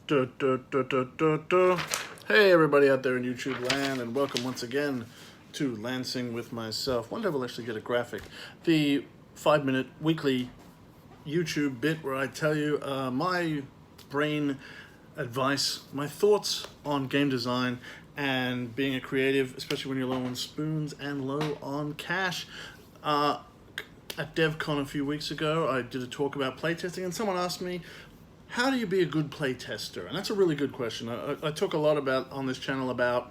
Duh, duh, duh, duh, duh, duh. Hey everybody out there in YouTube land, and welcome once again to Lancing with myself. One day we'll actually get a graphic. The 5-minute weekly YouTube bit where I tell you my brain advice, my thoughts on game design and being a creative, especially when you're low on spoons and low on cash. At DevCon a few weeks ago, I did a talk about playtesting, and someone asked me, how do you be a good playtester? And that's a really good question. I talk a lot about on this channel about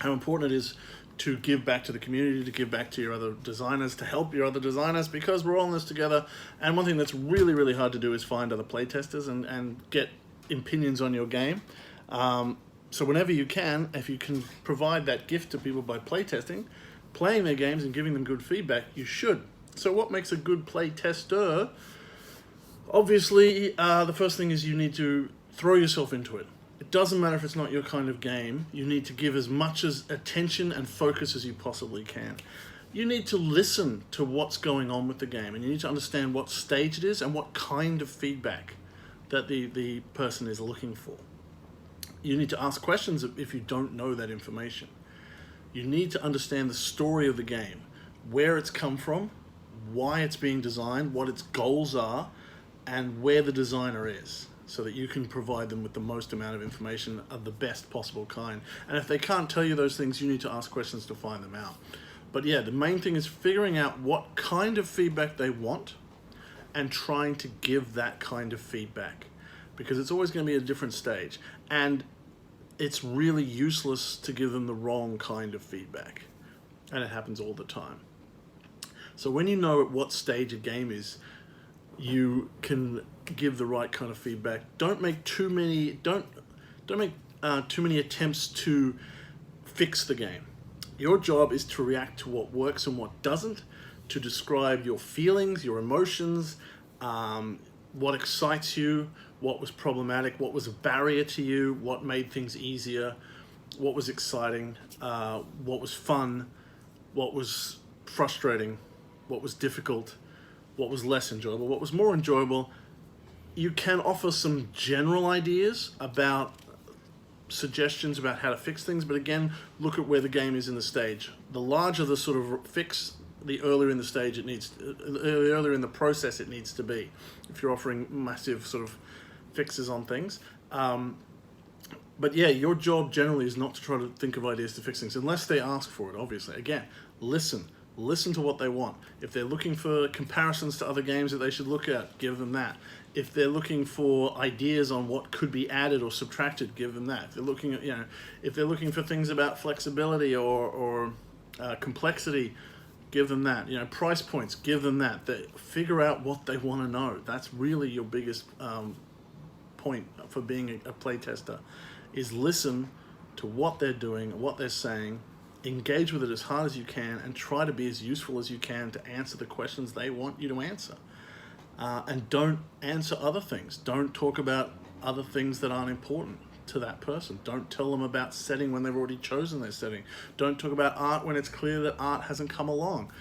how important it is to give back to the community, to give back to your other designers, to help your other designers, because we're all in this together. And one thing that's really, really hard to do is find other playtesters and get opinions on your game. So whenever you can, if you can provide that gift to people by playtesting, playing their games and giving them good feedback, you should. So what makes a good playtester? Obviously, the first thing is you need to throw yourself into it. It doesn't matter if it's not your kind of game. You need to give as much attention and focus as you possibly can. You need to listen to what's going on with the game, and you need to understand what stage it is and what kind of feedback that the person is looking for. You need to ask questions if you don't know that information. You need to understand the story of the game, where it's come from, why it's being designed, what its goals are, and where the designer is, so that you can provide them with the most amount of information of the best possible kind. And if they can't tell you those things, you need to ask questions to find them out. But yeah, the main thing is figuring out what kind of feedback they want and trying to give that kind of feedback, because it's always going to be a different stage, and it's really useless to give them the wrong kind of feedback, and it happens all the time. So when you know at what stage a game is, you can give the right kind of feedback. Don't make too many attempts to fix the game. Your job is to react to what works and what doesn't, to describe your feelings, your emotions, what excites you, what was problematic, what was a barrier to you, what made things easier, what was exciting, what was fun, what was frustrating, what was difficult, what was less enjoyable, what was more enjoyable. You can offer some general ideas about suggestions about how to fix things, but again, look at where the game is in the stage. The larger the sort of fix, the earlier in the stage it needs, earlier in the process it needs to be, if you're offering massive sort of fixes on things. But yeah, your job generally is not to try to think of ideas to fix things, unless they ask for it, obviously. Again, listen to what they want. If they're looking for comparisons to other games that they should look at, give them that. If they're looking for ideas on what could be added or subtracted, give them that. If they're looking at, if they're looking for things about flexibility or complexity, give them that. Price points, give them that. Figure out what they want to know. That's really your biggest point for being a playtester, is listen to what they're doing, what they're saying, engage with it as hard as you can, and try to be as useful as you can to answer the questions they want you to answer. And don't answer other things. Don't talk about other things that aren't important to that person. Don't tell them about setting when they've already chosen their setting. Don't talk about art when it's clear that art hasn't come along.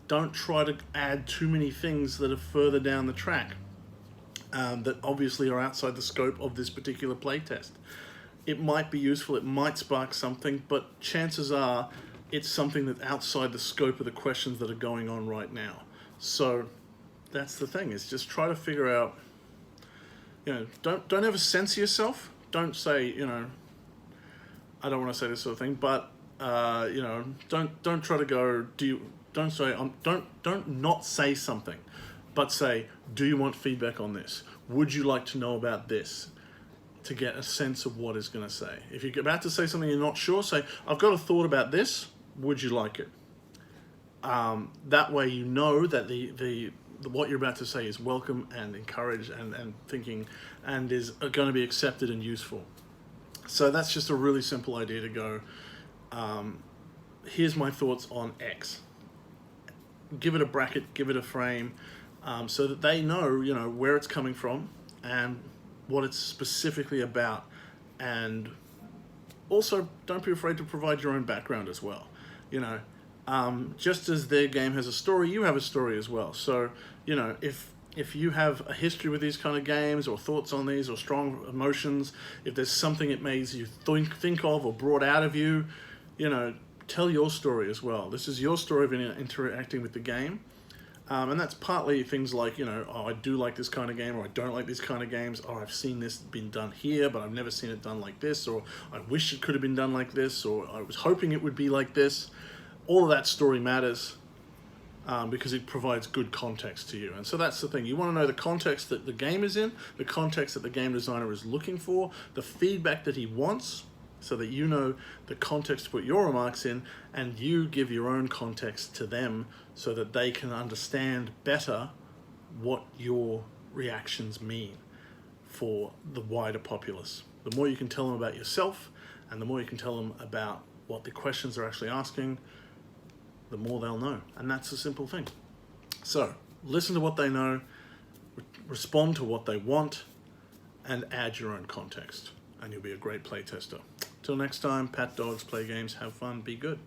Don't try to add too many things that are further down the track that obviously are outside the scope of this particular playtest. It might be useful, it might spark something, but chances are it's something that's outside the scope of the questions that are going on right now. So that's the thing, is just try to figure out, don't ever censor yourself. Don't say, I don't want to say this sort of thing, but don't try to go, don't not say something, but say, do you want feedback on this? Would you like to know about this? To get a sense of what it's going to say. If you're about to say something you're not sure, say, I've got a thought about this, would you like it? That way you know that the what you're about to say is welcome and encouraged and thinking, and is going to be accepted and useful. So that's just a really simple idea to go, here's my thoughts on X. Give it a bracket, give it a frame, so that they know, where it's coming from and what it's specifically about. And also, don't be afraid to provide your own background as well. Just as their game has a story, you have a story as well. So, if if you have a history with these kind of games or thoughts on these or strong emotions, if there's something it makes you think of or brought out of you, you know, tell your story as well. This is your story of interacting with the game. And that's partly things like, you know, oh, I do like this kind of game, or I don't like this kind of games, or I've seen this been done here, but I've never seen it done like this, or I wish it could have been done like this, or I was hoping it would be like this. All of that story matters because it provides good context to you. And so that's the thing. You want to know the context that the game is in, the context that the game designer is looking for, the feedback that he wants, so that you know the context to put your remarks in, and you give your own context to them so that they can understand better what your reactions mean for the wider populace. The more you can tell them about yourself, and the more you can tell them about what the questions are actually asking, the more they'll know. And that's a simple thing. So listen to what they know, respond to what they want, and add your own context, and you'll be a great playtester. Till next time, pat dogs, play games, have fun, be good.